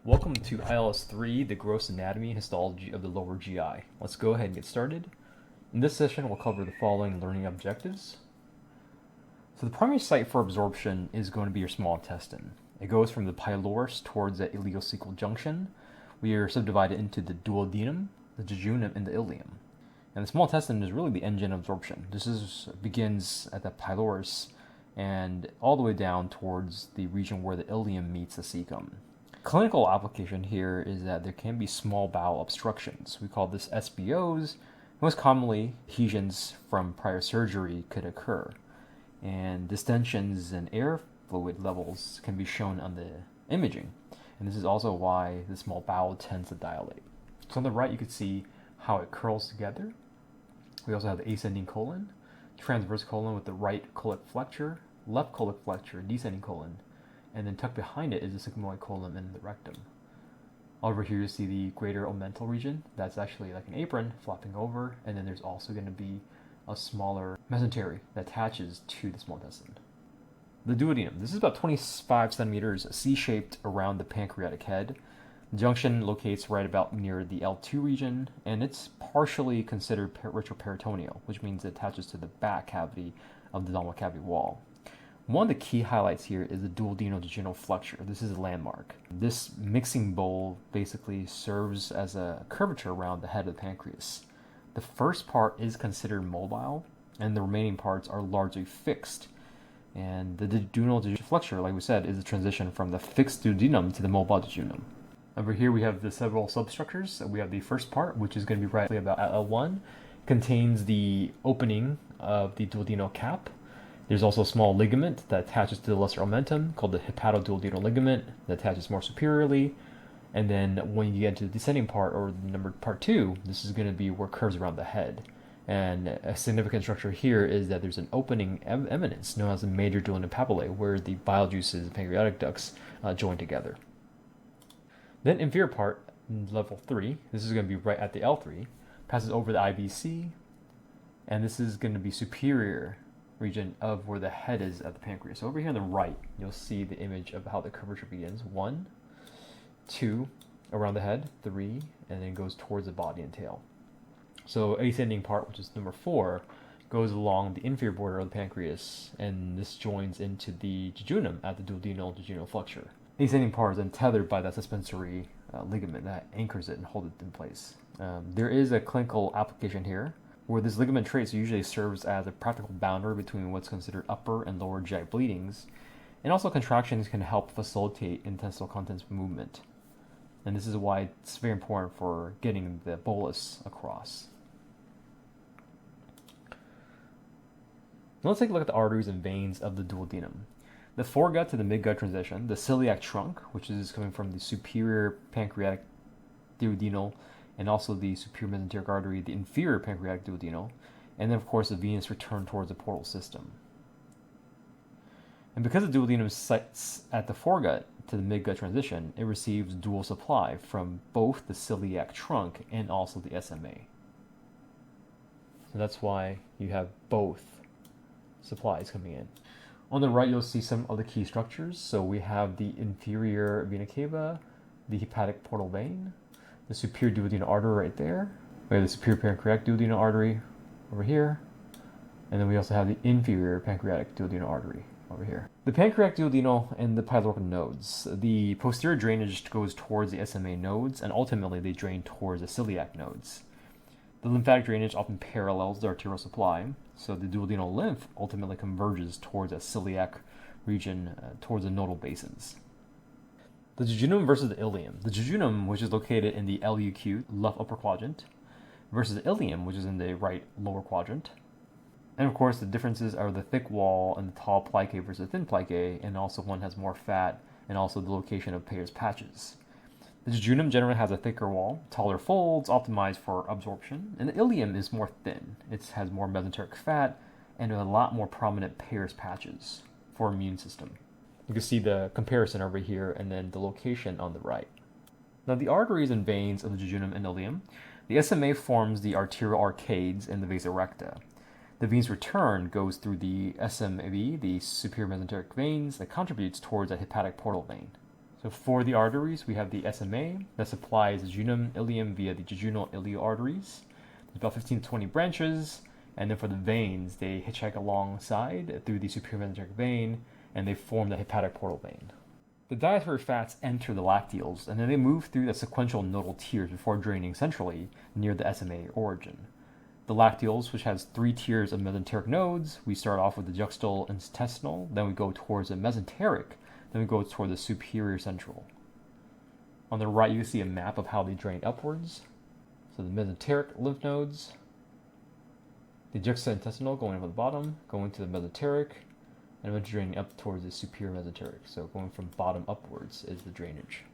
Welcome to ILS3, the gross anatomy and histology of the lower GI. Let's go ahead and get started. In this session, we'll cover the following learning objectives. So the primary site for absorption is going to be your small intestine. It goes from the pylorus towards the ileocecal junction. We are subdivided into the duodenum, the jejunum, and the ileum. And the small intestine is really the engine of absorption. Begins at the pylorus and all the way down towards the region where the ileum meets the cecum. Clinical application here is that there can be small bowel obstructions. We call this SBOs. Most commonly, adhesions from prior surgery could occur, and distensions and air fluid levels can be shown on the imaging. And this is also why the small bowel tends to dilate. So on the right, you can see how it curls together. We also have the ascending colon, transverse colon with the right colic flexure, left colic flexure, descending colon, and then tucked behind it is the sigmoid colon and the rectum. Over here you see the greater omental region. That's actually like an apron flopping over, and then there's also going to be a smaller mesentery that attaches to the small intestine. The duodenum. This is about 25 centimeters C-shaped around the pancreatic head. The junction locates right about near the L2 region, and it's partially considered retroperitoneal, which means it attaches to the back cavity of the abdominal cavity wall. One of the key highlights here is the duodenal-jejunal flexure. This is a landmark. This mixing bowl basically serves as a curvature around the head of the pancreas. The first part is considered mobile, and the remaining parts are largely fixed. And the duodenal-jejunal flexure, like we said, is a transition from the fixed duodenum to the mobile jejunum. Over here we have the several substructures. We have the first part, which is going to be right about at L1, contains the opening of the duodenal cap. There's also a small ligament that attaches to the lesser omentum called the hepatoduodenal ligament that attaches more superiorly. And then when you get to the descending part, or the number part 2, this is going to be where it curves around the head. And a significant structure here is that there's an opening eminence known as the major duodenal papillae, where the bile juices and pancreatic ducts join together. Then inferior part, level 3, this is going to be right at the L3, passes over the IBC, and this is going to be superior region of where the head is at the pancreas. So over here on the right, you'll see the image of how the curvature begins. 1, 2, around the head, 3, and then goes towards the body and tail. So ascending part, which is number 4, goes along the inferior border of the pancreas, and this joins into the jejunum at the duodenal-jejunal flexure. The ascending part is then tethered by that suspensory ligament that anchors it and holds it in place. There is a clinical application here where this ligament trace usually serves as a practical boundary between what's considered upper and lower GI bleedings, and also contractions can help facilitate intestinal contents movement. And this is why it's very important for getting the bolus across. Now let's take a look at the arteries and veins of the duodenum. The foregut to the midgut transition, the celiac trunk, which is coming from the superior pancreatic duodenal, and also the superior mesenteric artery, the inferior pancreatic duodenal, and then of course the venous return towards the portal system. And because the duodenum sits at the foregut to the midgut transition, it receives dual supply from both the celiac trunk and also the SMA. So that's why you have both supplies coming in. On the right, you'll see some of the key structures. So we have the inferior vena cava, the hepatic portal vein, the superior duodenal artery right there. We have the superior pancreatic duodenal artery over here. And then we also have the inferior pancreatic duodenal artery over here. The pancreatic duodenal and the pyloric nodes. The posterior drainage goes towards the SMA nodes, and ultimately they drain towards the celiac nodes. The lymphatic drainage often parallels the arterial supply, so the duodenal lymph ultimately converges towards a celiac region, towards the nodal basins. The jejunum versus the ileum. The jejunum, which is located in the LUQ, left upper quadrant, versus the ileum, which is in the right lower quadrant. And of course, the differences are the thick wall and the tall plicae versus thin plicae, and also one has more fat, and also the location of Peyer's patches. The jejunum generally has a thicker wall, taller folds, optimized for absorption, and the ileum is more thin. It has more mesenteric fat and a lot more prominent Peyer's patches for immune system. You can see the comparison over here and then the location on the right. Now the arteries and veins of the jejunum and ileum, the SMA forms the arterial arcades and the vasa recta. The venous return goes through the SMV, the superior mesenteric veins, that contributes towards a hepatic portal vein. So So for the arteries, we have the SMA that supplies the jejunum ileum via the jejunal ileo arteries. There's about 15 to 20 branches. And then for the veins, they hitchhike alongside through the superior mesenteric vein, and they form the hepatic portal vein. The dietary fats enter the lacteals, and then they move through the sequential nodal tiers before draining centrally near the SMA origin. The lacteals, which has 3 tiers of mesenteric nodes, we start off with the juxtal intestinal, then we go towards the mesenteric, then we go toward the superior central. On the right, you can see a map of how they drain upwards. So the mesenteric lymph nodes, the juxtaintestinal going from the bottom, going to the mesenteric, and eventually draining up towards the superior mesenteric. So going from bottom upwards is the drainage.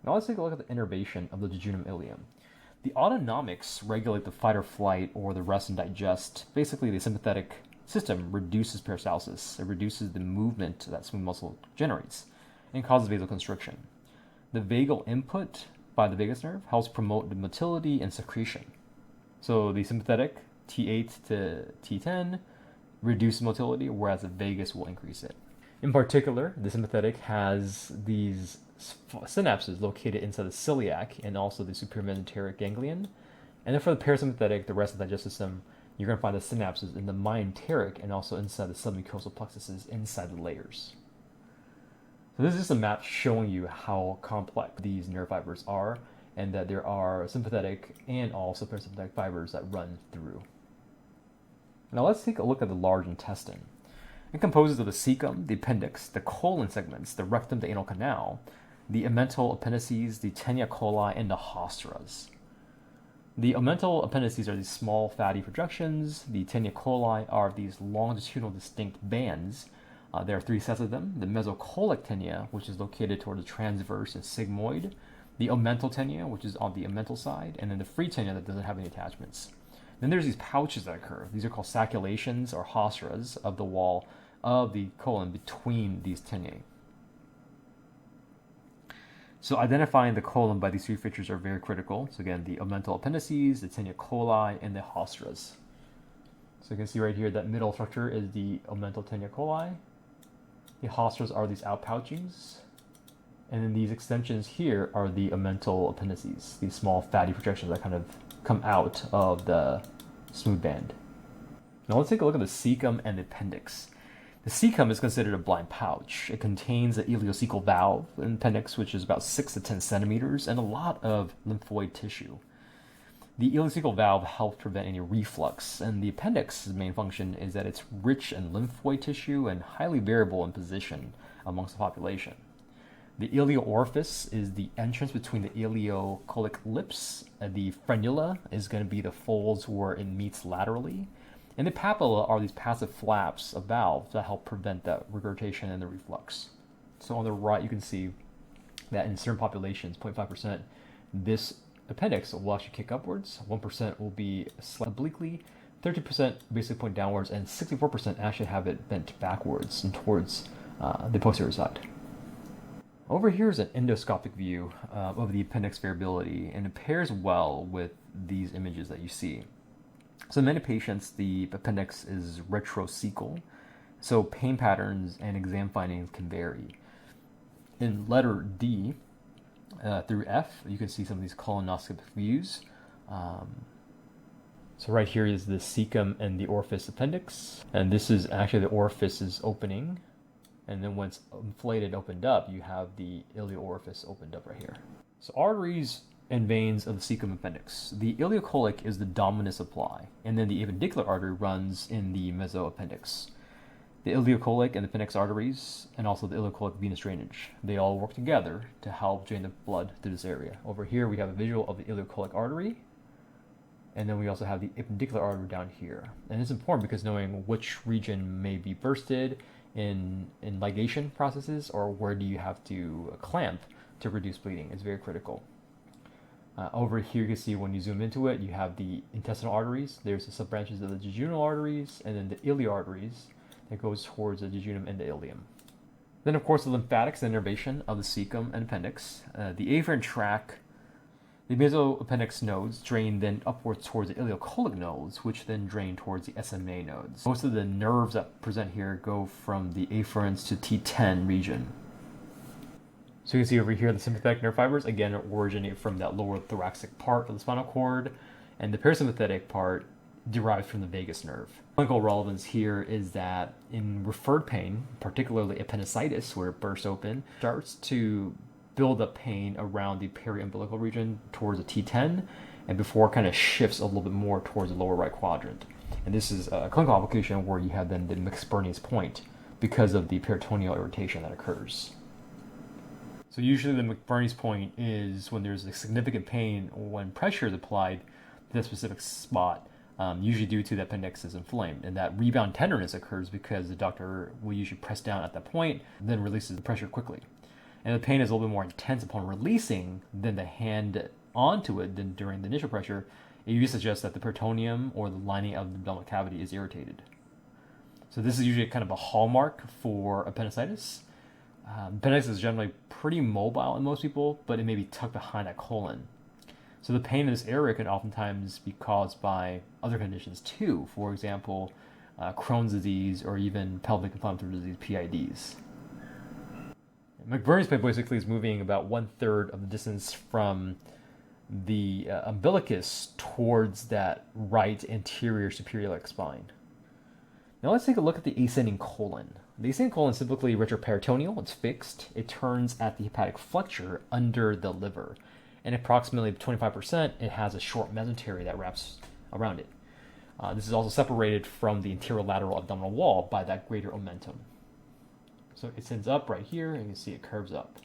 Now let's take a look at the innervation of the jejunum ileum. The autonomics regulate the fight or flight or the rest and digest. Basically, the sympathetic system reduces peristalsis. It reduces the movement that smooth muscle generates and causes vasoconstriction. The vagal input by the vagus nerve helps promote the motility and secretion. So the sympathetic, T8 to T10, reduces motility, whereas the vagus will increase it. In particular, the sympathetic has these synapses located inside the celiac and also the superior mesenteric ganglion. And then for the parasympathetic, the rest of the digestive system, you're going to find the synapses in the myenteric and also inside the submucosal plexuses inside the layers. So this is just a map showing you how complex these nerve fibers are, and that there are sympathetic and also parasympathetic fibers that run through. Now let's take a look at the large intestine. It composes of the cecum, the appendix, the colon segments, the rectum, the anal canal, the omental appendices, the tenia coli, and the haustras. The omental appendices are these small fatty projections. The tenia coli are these longitudinal distinct bands. There are 3 sets of them. The mesocolic tenia, which is located toward the transverse and sigmoid. The omental tenia, which is on the omental side. And then the free tenia that doesn't have any attachments. Then there's these pouches that occur. These are called saculations or haustras of the wall of the colon between these teniae. So identifying the colon by these 3 features are very critical. So again, the omental appendices, the tenia coli, and the haustras. So you can see right here that middle structure is the omental tenia coli. The haustras are these outpouchings. And then these extensions here are the omental appendices, these small fatty projections that kind of come out of the smooth band. Now let's take a look at the cecum and the appendix. The cecum is considered a blind pouch. It contains the ileocecal valve in the appendix, which is about 6 to 10 centimeters, and a lot of lymphoid tissue. The ileocecal valve helps prevent any reflux, and the appendix's main function is that it's rich in lymphoid tissue and highly variable in position amongst the population. The ileoorifice is the entrance between the ileocolic lips. The frenula is going to be the folds where it meets laterally. And the papilla are these passive flaps of valves that help prevent that regurgitation and the reflux. So on the right, you can see that in certain populations, 0.5%, this appendix will actually kick upwards, 1% will be slightly obliquely, 30% basically point downwards, and 64% actually have it bent backwards and towards the posterior side. Over here is an endoscopic view of the appendix variability, and it pairs well with these images that you see. So in many patients, the appendix is retrocecal, so pain patterns and exam findings can vary. In letter D through F, you can see some of these colonoscopic views. So right here is the cecum and the orifice appendix, and this is actually the orifice's opening. And then when it's inflated, opened up, you have the ileoorifice opened up right here. So arteries and veins of the cecum appendix. The ileocolic is the dominant supply, and then the appendicular artery runs in the mesoappendix. The ileocolic and the appendix arteries, and also the ileocolic venous drainage, they all work together to help drain the blood through this area. Over here, we have a visual of the ileocolic artery, and then we also have the appendicular artery down here. And it's important because knowing which region may be bursted in ligation processes, or where do you have to clamp to reduce bleeding, is very critical. Over here, you can see when you zoom into it, you have the intestinal arteries. There's the sub-branches of the jejunal arteries, and then the ileo arteries that goes towards the jejunum and the ileum. Then, of course, the lymphatics and innervation of the cecum and appendix. The afferent tract The mesoappendix nodes drain then upwards towards the ileocolic nodes, which then drain towards the SMA nodes. Most of the nerves that present here go from the afferents to T10 region. So you can see over here the sympathetic nerve fibers, again, originate from that lower thoracic part of the spinal cord, and the parasympathetic part derives from the vagus nerve. Clinical relevance here is that in referred pain, particularly appendicitis, where it bursts open, starts to build up pain around the periumbilical region towards the T10, and before it kind of shifts a little bit more towards the lower right quadrant. And this is a clinical application where you have then the McBurney's point because of the peritoneal irritation that occurs. So usually the McBurney's point is when there's a significant pain or when pressure is applied to that specific spot, usually due to the appendix is inflamed. And that rebound tenderness occurs because the doctor will usually press down at that point, then releases the pressure quickly. And the pain is a little bit more intense upon releasing than the hand onto it than during the initial pressure. It usually suggests that the peritoneum or the lining of the abdominal cavity is irritated. So this is usually kind of a hallmark for appendicitis. Appendix is generally pretty mobile in most people, but it may be tucked behind that colon. So the pain in this area can oftentimes be caused by other conditions too. For example, Crohn's disease or even pelvic inflammatory disease, PIDs. McBurney's point basically is moving about 1/3 of the distance from the umbilicus towards that right anterior superior iliac spine. Now let's take a look at the ascending colon. The ascending colon is typically retroperitoneal, it's fixed, it turns at the hepatic flexure under the liver, and approximately 25% it has a short mesentery that wraps around it. This is also separated from the anterolateral abdominal wall by that greater omentum. So it sends up right here, and you can see it curves up.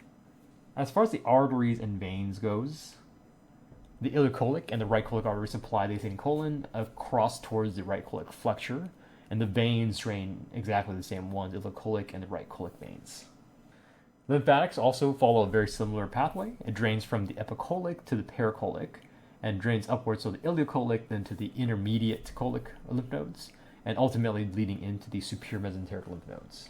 As far as the arteries and veins goes, the ileocolic and the right colic arteries supply the ascending colon across towards the right colic flexure, and the veins drain exactly the same ones, the ileocolic and the right colic veins. Lymphatics also follow a very similar pathway. It drains from the epicolic to the paracolic, and drains upwards so the ileocolic, then to the intermediate colic lymph nodes, and ultimately leading into the superior mesenteric lymph nodes.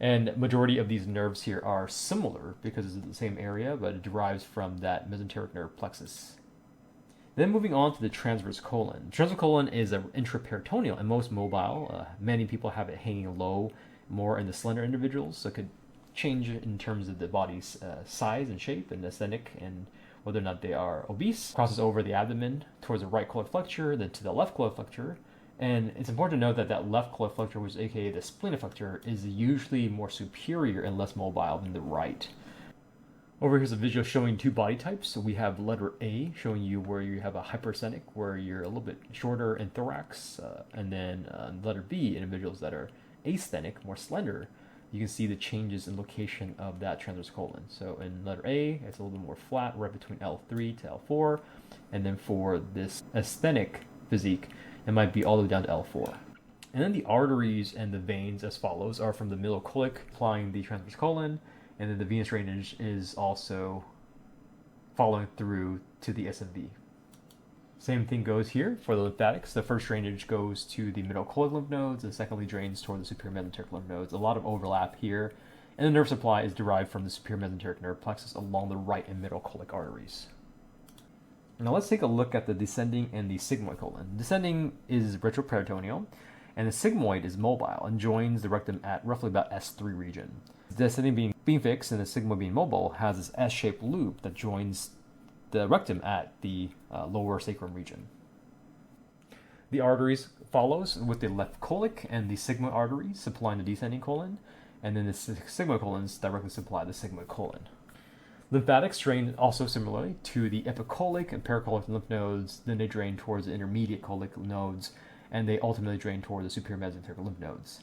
And majority of these nerves here are similar because it's the same area, but it derives from that mesenteric nerve plexus. Then moving on to the transverse colon. The transverse colon is an intraperitoneal and most mobile. Many people have it hanging low, more in the slender individuals, so it could change in terms of the body's size and shape and aesthetic and whether or not they are obese. Crosses over the abdomen towards the right colic flexure, then to the left colic flexure. And it's important to note that that left colic flexure, which is aka the spleniflexure, is usually more superior and less mobile than the right. Over here's a visual showing two body types. So we have letter A showing you where you have a hypersthenic, where you're a little bit shorter in thorax, and then letter B, individuals that are asthenic, more slender. You can see the changes in location of that transverse colon. So in letter A, it's a little bit more flat, right between L3 to L4, and then for this asthenic physique, it might be all the way down to L4. And then the arteries and the veins as follows are from the middle colic, applying the transverse colon, and then the venous drainage is also following through to the SMV. Same thing goes here for the lymphatics. The first drainage goes to the middle colic lymph nodes, and secondly drains toward the superior mesenteric lymph nodes. A lot of overlap here, and the nerve supply is derived from the superior mesenteric nerve plexus along the right and middle colic arteries. Now let's take a look at the descending and the sigmoid colon. Descending is retroperitoneal, and the sigmoid is mobile and joins the rectum at roughly about S3 region. The descending being fixed and the sigmoid being mobile has this S-shaped loop that joins the rectum at the lower sacrum region. The arteries follows with the left colic and the sigmoid artery supplying the descending colon, and then the sigmoid colons directly supply the sigmoid colon. Lymphatics drain also similarly to the epicolic and paracolic lymph nodes, then they drain towards the intermediate colic nodes, and they ultimately drain toward the superior mesenteric lymph nodes.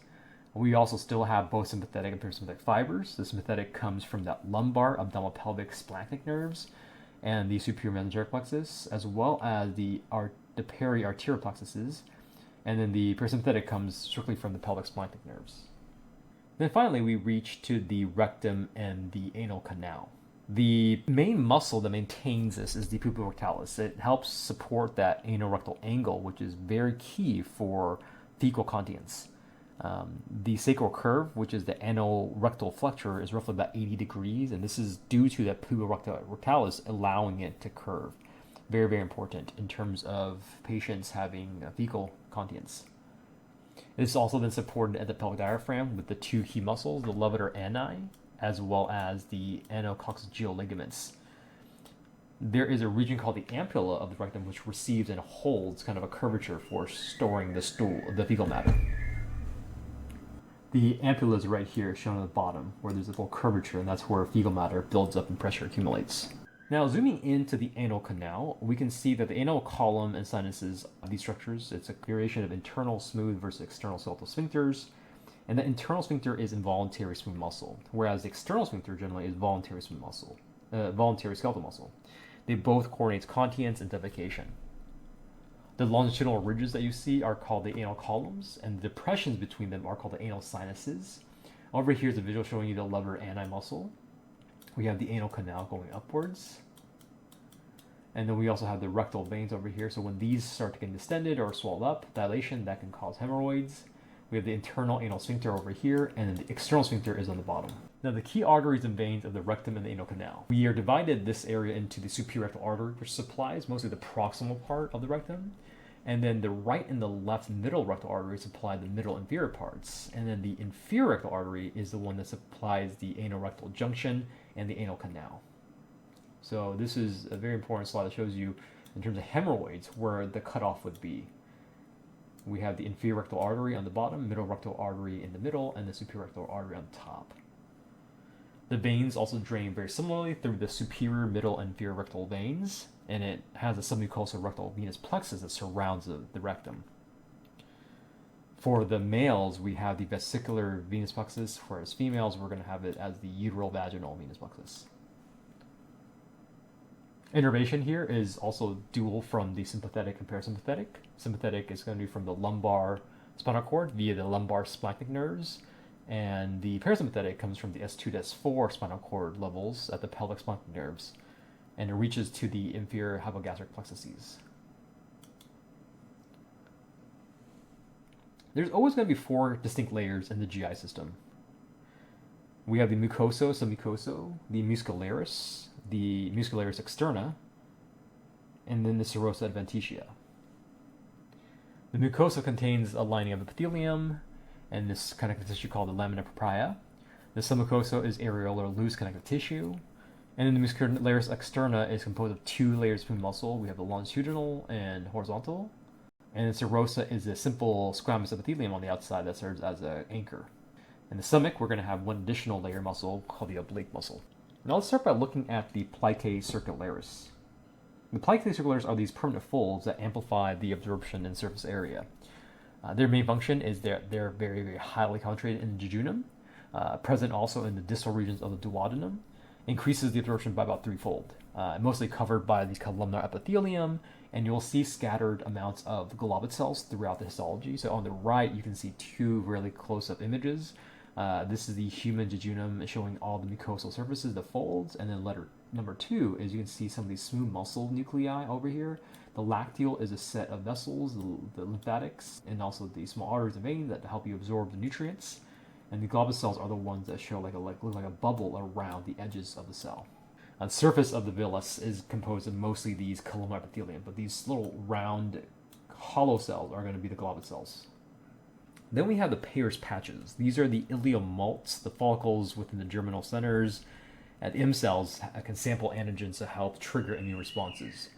We also still have both sympathetic and parasympathetic fibers. The sympathetic comes from that lumbar, abdominopelvic, splanchnic nerves, and the superior mesenteric plexus, as well as the periarterial plexuses, and then the parasympathetic comes strictly from the pelvic splanchnic nerves. Then finally, we reach to the rectum and the anal canal. The main muscle that maintains this is the pupilla rectalis. It helps support that anorectal angle, which is very key for fecal continence. The sacral curve, which is the anorectal flexure, is roughly about 80 degrees, and this is due to the puborectalis allowing it to curve. Very, very important in terms of patients having fecal continence. This is also then supported at the pelvic diaphragm with the two key muscles, the levator ani, as well as the anococcygeal ligaments. There is a region called the ampulla of the rectum which receives and holds kind of a curvature for storing the fecal matter. The ampulla is right here, shown at the bottom, where there's a little curvature, and that's where fecal matter builds up and pressure accumulates. Now, zooming into the anal canal, we can see that the anal column and sinuses of these structures, it's a variation of internal smooth versus external skeletal sphincters, and the internal sphincter is involuntary smooth muscle, whereas the external sphincter generally is voluntary smooth muscle, voluntary skeletal muscle. They both coordinate continence and defecation. The longitudinal ridges that you see are called the anal columns, and the depressions between them are called the anal sinuses. Over here is a visual showing you the levator ani muscle. We have the anal canal going upwards. And then we also have the rectal veins over here. So when these start to get distended or swelled up, dilation, that can cause hemorrhoids. We have the internal anal sphincter over here, and then the external sphincter is on the bottom. Now, the key arteries and veins of the rectum and the anal canal. We are divided this area into the superior rectal artery, which supplies mostly the proximal part of the rectum. And then the right and the left middle rectal artery supply the middle inferior parts. And then the inferior rectal artery is the one that supplies the anorectal junction and the anal canal. So this is a very important slide that shows you, in terms of hemorrhoids, where the cutoff would be. We have the inferior rectal artery on the bottom, middle rectal artery in the middle, and the superior rectal artery on top. The veins also drain very similarly through the superior, middle, and inferior rectal veins, and it has a submucosal rectal venous plexus that surrounds the rectum. For the males, we have the vesicular venous plexus, whereas females, we're going to have it as the uterovaginal venous plexus. Innervation here is also dual from the sympathetic and parasympathetic. Sympathetic is going to be from the lumbar spinal cord via the lumbar splanchnic nerves, and the parasympathetic comes from the S2 to S4 spinal cord levels at the pelvic splanchnic nerves, and it reaches to the inferior hypogastric plexuses. There's always going to be four distinct layers in the GI system. We have the mucoso, submucoso, the muscularis externa, and then the serosa adventitia. The mucosa contains a lining of epithelium and this connective tissue called the lamina propria. The submucosa is areolar loose connective tissue. And then the muscularis externa is composed of two layers of smooth muscle. We have the longitudinal and horizontal. And the serosa is a simple squamous epithelium on the outside that serves as an anchor. In the stomach, we're going to have one additional layer muscle called the oblique muscle. Now let's start by looking at the plicae circularis. The plicae circularis are these permanent folds that amplify the absorption in surface area. Their main function is they're very, very highly concentrated in the jejunum, present also in the distal regions of the duodenum, increases the absorption by about threefold, mostly covered by the columnar epithelium, and you'll see scattered amounts of globate cells throughout the histology. So on the right, you can see two really close-up images. This is the human jejunum showing all the mucosal surfaces, the folds, and then letter number 2 is you can see some of these smooth muscle nuclei over here. The lacteal is a set of vessels, the lymphatics, and also the small arteries and veins that help you absorb the nutrients. And the globate cells are the ones that show look like a bubble around the edges of the cell. The surface of the villus is composed of mostly these columnar epithelium, but these little round hollow cells are going to be the globate cells. Then we have the Peyer's patches. These are the ileomults, the follicles within the germinal centers. And M cells can sample antigens to help trigger immune responses.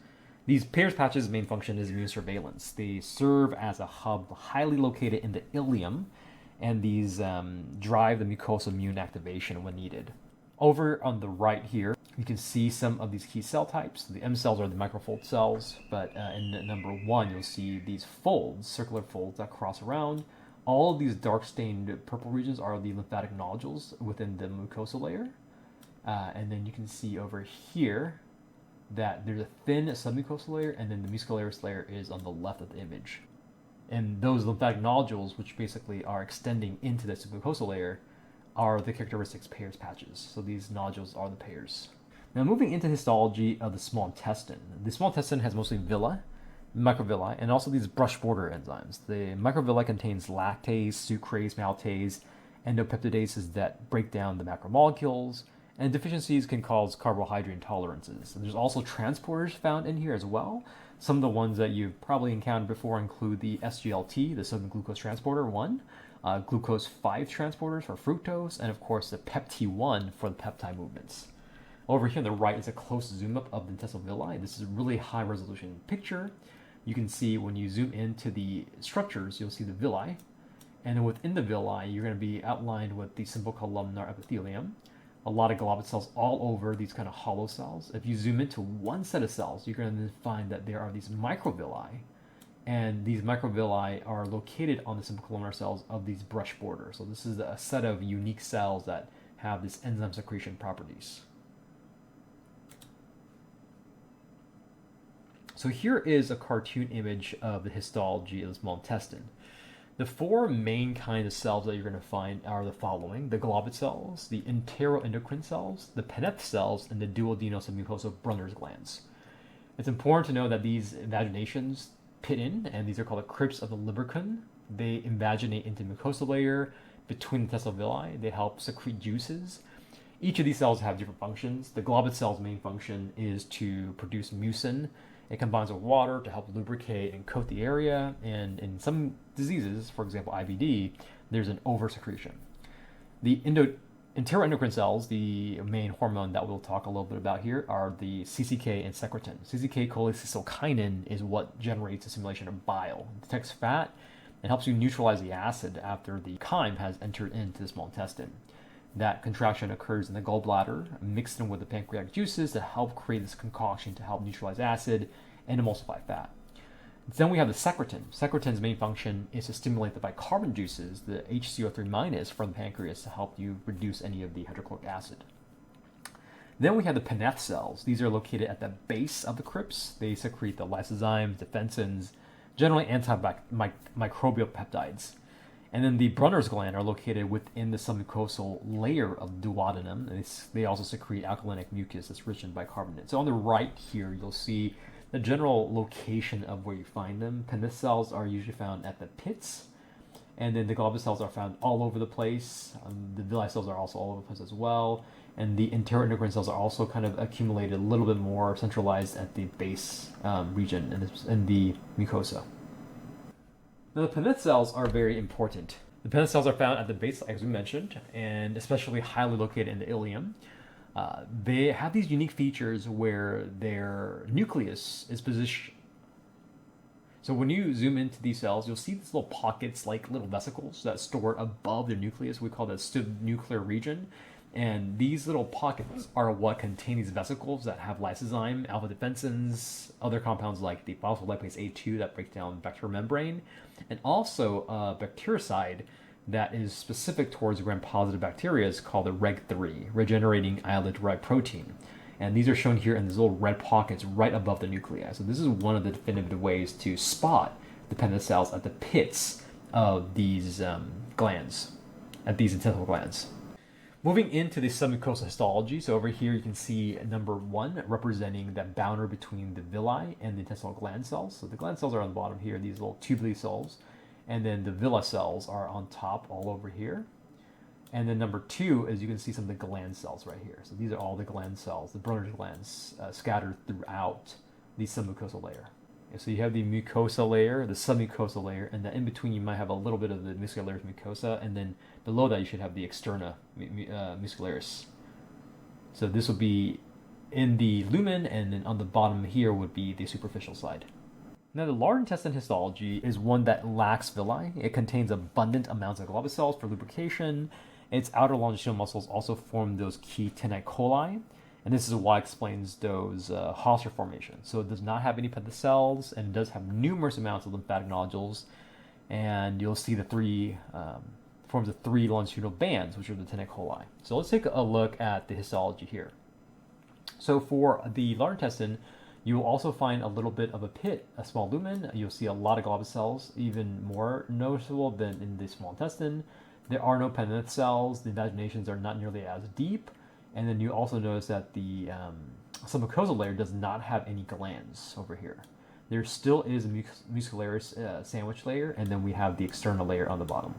These Peyer's patches' main function is immune surveillance. They serve as a hub highly located in the ileum, and these drive the mucosal immune activation when needed. Over on the right here, you can see some of these key cell types. The M cells are the microfold cells, but in number 1, you'll see these folds, circular folds that cross around. All of these dark-stained purple regions are the lymphatic nodules within the mucosal layer. And then you can see over here that there's a thin submucosal layer, and then the muscularis layer is on the left of the image. And those lymphatic nodules, which basically are extending into the submucosal layer, are the characteristics Peyer's patches. So these nodules are the Peyer's. Now moving into histology of the small intestine. The small intestine has mostly villi, microvilli, and also these brush border enzymes. The microvilli contains lactase, sucrase, maltase, endopeptidases that break down the macromolecules, and deficiencies can cause carbohydrate intolerances. And there's also transporters found in here as well. Some of the ones that you've probably encountered before include the SGLT, the sodium glucose transporter 1, glucose 5 transporters for fructose, and of course the PEPT1 for the peptide movements. Over here on the right is a close zoom up of the intestinal villi. This is a really high resolution picture. You can see when you zoom into the structures, you'll see the villi. And then within the villi, you're going to be outlined with the simple columnar epithelium. A lot of globule cells all over these kind of hollow cells. If you zoom into one set of cells, you're going to find that there are these microvilli. And these microvilli are located on the simple columnar cells of these brush borders. So this is a set of unique cells that have this enzyme secretion properties. So here is a cartoon image of the histology of the small intestine. The four main kinds of cells that you're going to find are the following: the globule cells, the enteroendocrine cells, the Paneth cells, and the duodenosubmucosal Brunner's glands. It's important to know that these invaginations pit in, and these are called the crypts of the lubricant. They invaginate into the mucosal layer between the intestinal villi. They help secrete juices. Each of these cells have different functions. The globule cell's main function is to produce mucin. It combines with water to help lubricate and coat the area, and in some diseases, for example IBD, there's an oversecretion. The enteroendocrine cells, the main hormone that we'll talk a little bit about here, are the CCK and secretin. CCK cholecystokinin is what generates the simulation of bile. It detects fat and helps you neutralize the acid after the chyme has entered into the small intestine. That contraction occurs in the gallbladder, mixed in with the pancreatic juices to help create this concoction to help neutralize acid and emulsify fat. Then we have the secretin. Secretin's main function is to stimulate the bicarbonate juices, the HCO3- from the pancreas, to help you reduce any of the hydrochloric acid. Then we have the Paneth cells. These are located at the base of the crypts. They secrete the lysozymes, defensins, generally antimicrobial peptides. And then the Brunner's gland are located within the submucosal layer of the duodenum. And they also secrete alkalinic mucus that's rich in bicarbonate. So on the right here, you'll see the general location of where you find them. Paneth cells are usually found at the pits. And then the globule cells are found all over the place. The villi cells are also all over the place as well. And the enteroendocrine cells are also kind of accumulated a little bit more centralized at the base region in the mucosa. Now, the Paneth cells are very important. The Paneth cells are found at the base, as we mentioned, and especially highly located in the ileum. They have these unique features where their nucleus is positioned. So when you zoom into these cells, you'll see these little pockets, like little vesicles that store above the nucleus. We call that subnuclear region. And these little pockets are what contain these vesicles that have lysozyme, alpha defensins, other compounds like the phospholipase A2 that breaks down the bacterial membrane, and also a bactericide that is specific towards gram-positive bacteria is called the Reg3, regenerating islet-derived protein. And these are shown here in these little red pockets right above the nuclei. So this is one of the definitive ways to spot the Paneth cells at the pits of these glands, at these intestinal glands. Moving into the submucosal histology, so over here you can see number 1 representing the boundary between the villi and the intestinal gland cells. So the gland cells are on the bottom here, these little tubular cells, and then the villi cells are on top all over here. And then number 2 is you can see some of the gland cells right here. So these are all the gland cells, the Brunner's glands scattered throughout the submucosal layer. So you have the mucosa layer, the submucosal layer, and then in between you might have a little bit of the muscularis mucosa, and then below that you should have the externa muscularis. So this will be in the lumen, and then on the bottom here would be the superficial side. Now the large intestine histology is one that lacks villi. It contains abundant amounts of globule cells for lubrication. Its outer longitudinal muscles also form those key teni coli. And this is why it explains those Hauser formations. So it does not have any Paneth cells, and it does have numerous amounts of lymphatic nodules. And you'll see the forms of 3 longitudinal bands, which are the teni coli. So let's take a look at the histology here. So for the large intestine, you will also find a little bit of a pit, a small lumen. You'll see a lot of globule cells, even more noticeable than in the small intestine. There are no Paneth cells. The invaginations are not nearly as deep. And then you also notice that the submucosal layer does not have any glands over here. there still is a muscularis sandwich layer, and then we have the external layer on the bottom.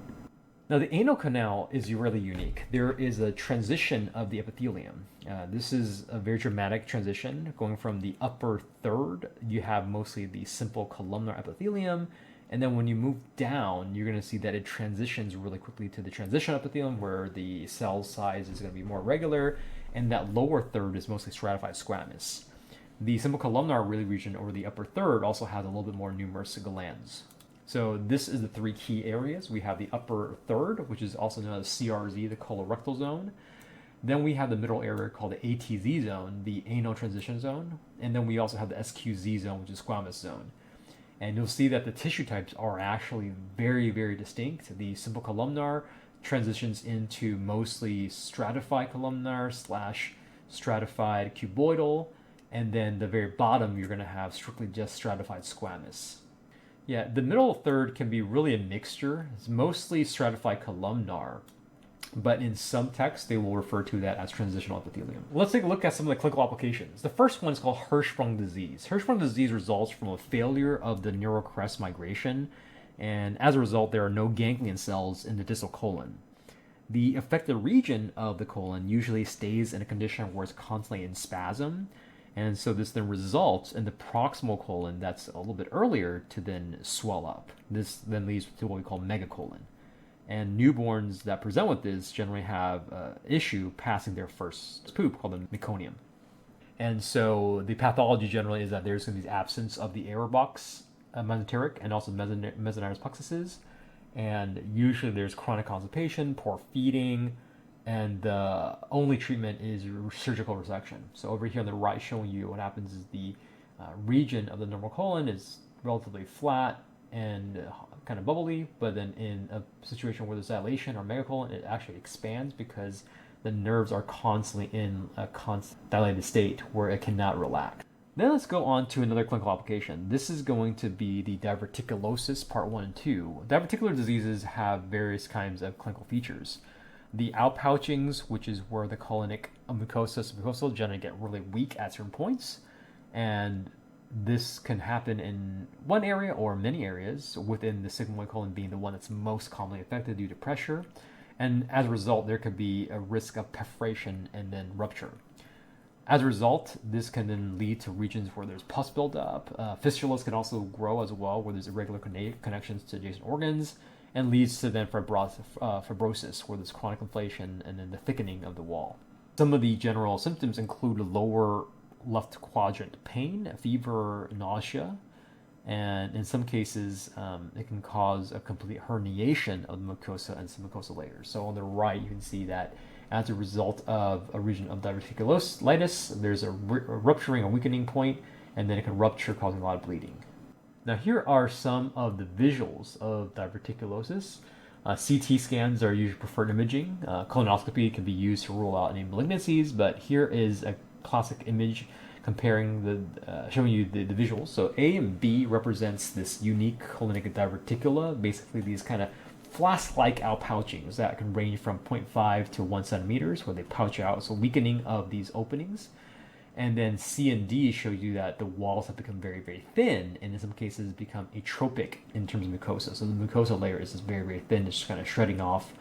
Now, the anal canal is really unique. There is a transition of the epithelium. This is a very dramatic transition, going from the upper third, you have mostly the simple columnar epithelium, and then when you move down, you're going to see that it transitions really quickly to the transition epithelium, where the cell size is going to be more regular, and that lower third is mostly stratified squamous. The simple columnar region, or the upper third, also has a little bit more numerous glands. So this is the three key areas. We have the upper third, which is also known as CRZ, the colorectal zone. Then we have the middle area called the ATZ zone, the anal transition zone. And then we also have the SQZ zone, which is squamous zone. And you'll see that the tissue types are actually very, very distinct. The simple columnar transitions into mostly stratified columnar / stratified cuboidal. And then the very bottom, you're going to have strictly just stratified squamous. Yeah, the middle third can be really a mixture. It's mostly stratified columnar, but in some texts, they will refer to that as transitional epithelium. Let's take a look at some of the clinical applications. The first one is called Hirschsprung disease. Hirschsprung disease results from a failure of the neural crest migration, and as a result, there are no ganglion cells in the distal colon. The affected region of the colon usually stays in a condition where it's constantly in spasm, and so this then results in the proximal colon that's a little bit earlier to then swell up. This then leads to what we call megacolon. And newborns that present with this generally have an issue passing their first poop called the meconium. And so the pathology generally is that there's going to be absence of the error box mesenteric and also mesenteric plexuses. And usually there's chronic constipation, poor feeding, and the only treatment is surgical resection. So over here on the right, showing you what happens is the region of the normal colon is relatively flat and kind of bubbly, but then in a situation where there's dilation or megacolon, it actually expands because the nerves are constantly in a constant dilated state where it cannot relax. Then let's go on to another clinical application. This is going to be the diverticulosis part 1 and 2. Diverticular diseases have various kinds of clinical features. The outpouchings, which is where the colonic mucosa generally get really weak at certain points, and this can happen in one area or many areas, within the sigmoid colon being the one that's most commonly affected due to pressure, and as a result, there could be a risk of perforation and then rupture. As a result, this can then lead to regions where there's pus buildup. Fistulas can also grow as well, where there's irregular connections to adjacent organs, and leads to then fibrosis, where there's chronic inflammation and then the thickening of the wall. Some of the general symptoms include lower left quadrant pain, fever, nausea, and in some cases, it can cause a complete herniation of the mucosa and submucosal layers. So on the right, you can see that as a result of a region of diverticulitis, there's a rupturing or weakening point, and then it can rupture, causing a lot of bleeding. Now here are some of the visuals of diverticulosis. CT scans are usually preferred imaging. Colonoscopy can be used to rule out any malignancies, but here is a classic image comparing showing you the visuals. So A and B represents this unique colonic diverticula, basically these kind of flask-like outpouchings that can range from 0.5 to 1 centimeters, where they pouch out, so weakening of these openings. And then C and D show you that the walls have become very, very thin, and in some cases become atrophic in terms of mucosa. So the mucosa layer is just very, very thin, it's just kind of shredding off,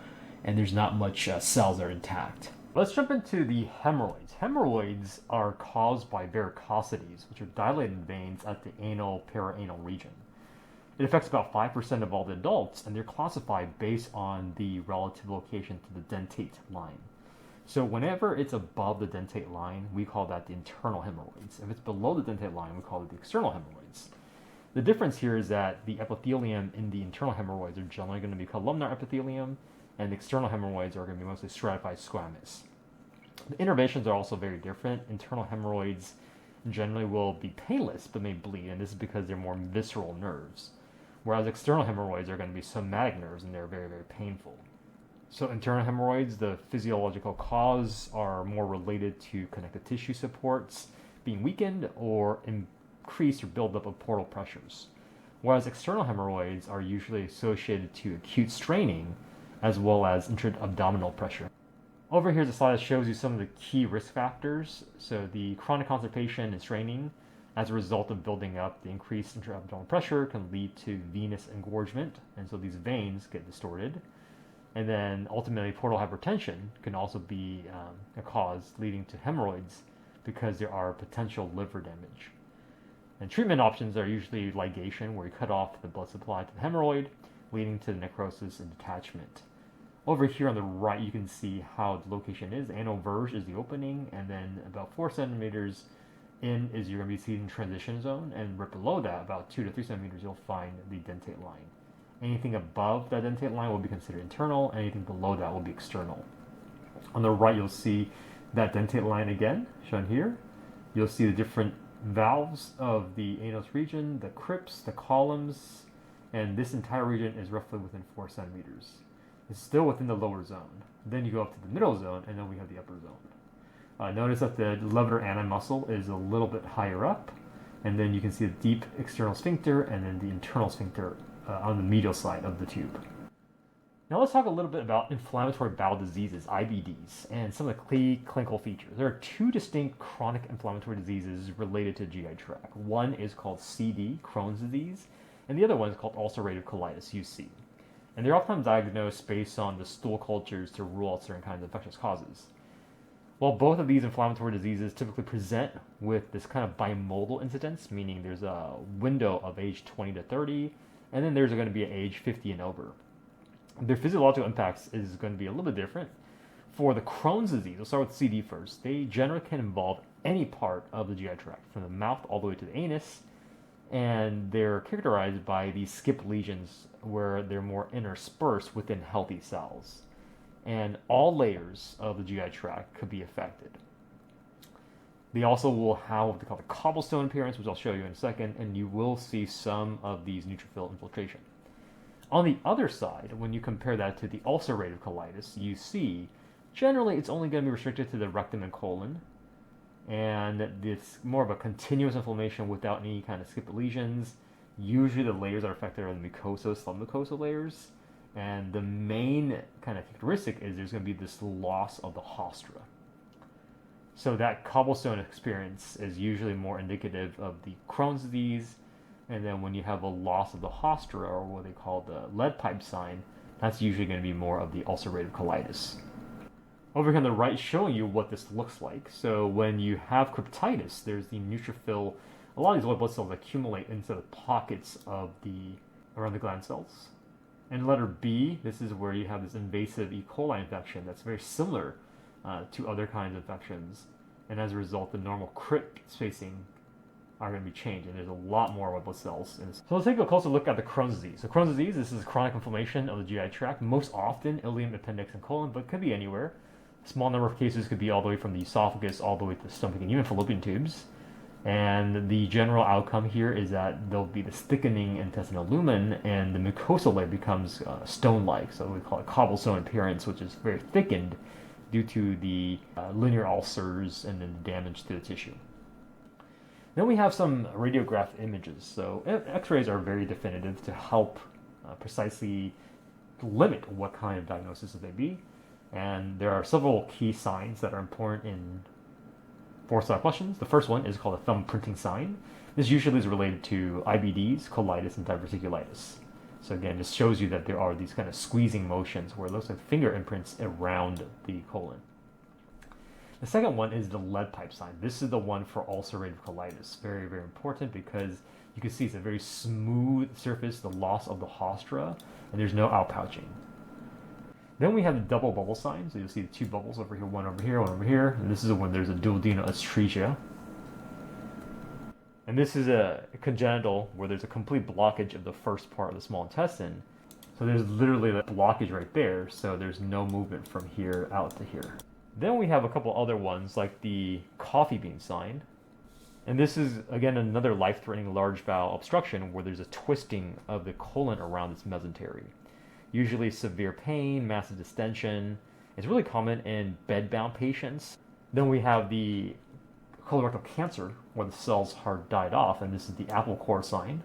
and there's not much cells that are intact. Let's jump into the hemorrhoids. Hemorrhoids are caused by varicosities, which are dilated veins at the anal perianal region. It affects about 5% of all the adults, and they're classified based on the relative location to the dentate line. So whenever it's above the dentate line, we call that the internal hemorrhoids. If it's below the dentate line, we call it the external hemorrhoids. The difference here is that the epithelium in the internal hemorrhoids are generally going to be columnar epithelium, and the external hemorrhoids are going to be mostly stratified squamous. The innervations are also very different. Internal hemorrhoids generally will be painless but may bleed, and this is because they're more visceral nerves. Whereas external hemorrhoids are going to be somatic nerves, and they're very, very painful. So internal hemorrhoids, the physiological cause are more related to connective tissue supports being weakened or increased or buildup of portal pressures. Whereas external hemorrhoids are usually associated to acute straining as well as intra-abdominal pressure. Over here is a slide that shows you some of the key risk factors. So the chronic constipation and straining As a result of building up, the increased intra-abdominal pressure can lead to venous engorgement, and so these veins get distorted. And then ultimately, portal hypertension can also be a cause leading to hemorrhoids because there are potential liver damage. And treatment options are usually ligation, where you cut off the blood supply to the hemorrhoid, leading to necrosis and detachment. Over here on the right, you can see how the location is. The anal verge is the opening, and then about 4 centimeters in is you're going to be seeing transition zone, and right below that, about 2 to 3 centimeters, you'll find the dentate line. Anything above that dentate line will be considered internal. Anything below that will be external. On the right, you'll see that dentate line again, shown here. You'll see the different valves of the anus region, the crypts, the columns, and this entire region is roughly within 4 centimeters. It's still within the lower zone. Then you go up to the middle zone, and then we have the upper zone. Notice that the levator ani muscle is a little bit higher up, and then you can see the deep external sphincter and then the internal sphincter on the medial side of the tube. Now let's talk a little bit about inflammatory bowel diseases, IBDs, and some of the key clinical features. There are 2 distinct chronic inflammatory diseases related to GI tract. One is called CD, Crohn's disease, and the other one is called ulcerative colitis, UC. And they're often diagnosed based on the stool cultures to rule out certain kinds of infectious causes. While both of these inflammatory diseases typically present with this kind of bimodal incidence, meaning there's a window of age 20 to 30, and then there's going to be an age 50 and over. Their physiological impacts is going to be a little bit different. For the Crohn's disease, we'll start with CD first. They generally can involve any part of the GI tract, from the mouth all the way to the anus, and they're characterized by these skip lesions where they're more interspersed within healthy cells. And all layers of the GI tract could be affected. They also will have what they call the cobblestone appearance, which I'll show you in a second, and you will see some of these neutrophil infiltration. On the other side, when you compare that to the ulcerative colitis, you see generally it's only going to be restricted to the rectum and colon, and it's more of a continuous inflammation without any kind of skip lesions. Usually the layers that are affected are the mucosa, submucosa layers, and the main kind of characteristic is there's going to be this loss of the haustra. So that cobblestone experience is usually more indicative of the Crohn's disease, and then when you have a loss of the haustra, or what they call the lead pipe sign, that's usually going to be more of the ulcerative colitis. Over here on the right, showing you what this looks like. So when you have cryptitis, there's the neutrophil. A lot of these white blood cells accumulate into the pockets of around the gland cells. And letter B, this is where you have this invasive E. coli infection that's very similar to other kinds of infections. And as a result, the normal crypt spacing are going to be changed, and there's a lot more white blood cells in this. So let's take a closer look at the Crohn's disease. So Crohn's disease, this is chronic inflammation of the GI tract, most often ileum, appendix, and colon, but could be anywhere. A small number of cases could be all the way from the esophagus all the way to the stomach and even fallopian tubes. And the general outcome here is that there'll be this thickening intestinal lumen, and the mucosal layer becomes stone-like. So we call it cobblestone appearance, which is very thickened due to the linear ulcers and then damage to the tissue. Then we have some radiograph images. So X-rays are very definitive to help precisely limit what kind of diagnosis it may be. And there are several key signs that are important in 4-star questions. The first one is called a thumb printing sign. This usually is related to IBDs, colitis, and diverticulitis. So again, this shows you that there are these kind of squeezing motions where it looks like finger imprints around the colon. The second one is the lead pipe sign. This is the one for ulcerative colitis. Very, very important because you can see it's a very smooth surface, the loss of the haustra, and there's no outpouching. Then we have the double bubble sign. So you'll see the 2 bubbles over here, one over here, one over here. And this is when there's a duodenal atresia. And this is a congenital where there's a complete blockage of the first part of the small intestine. So there's literally a blockage right there. So there's no movement from here out to here. Then we have a couple other ones like the coffee bean sign. And this is, again, another life-threatening large bowel obstruction where there's a twisting of the colon around its mesentery. Usually severe pain, massive distension. It's really common in bedbound patients. Then we have the colorectal cancer, where the cells are died off, and this is the apple core sign.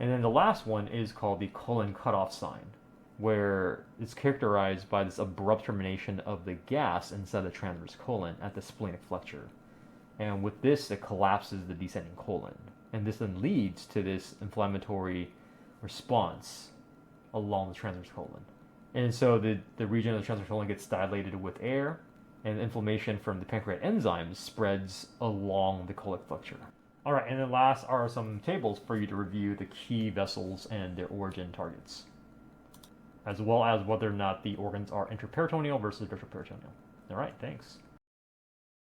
And then the last one is called the colon cutoff sign, where it's characterized by this abrupt termination of the gas inside the transverse colon at the splenic flexure. And with this, it collapses the descending colon. And this then leads to this inflammatory response along the transverse colon. And so the region of the transverse colon gets dilated with air, and inflammation from the pancreatic enzymes spreads along the colic flexure. All right, and then last are some tables for you to review the key vessels and their origin targets, as well as whether or not the organs are intraperitoneal versus retroperitoneal. All right, thanks.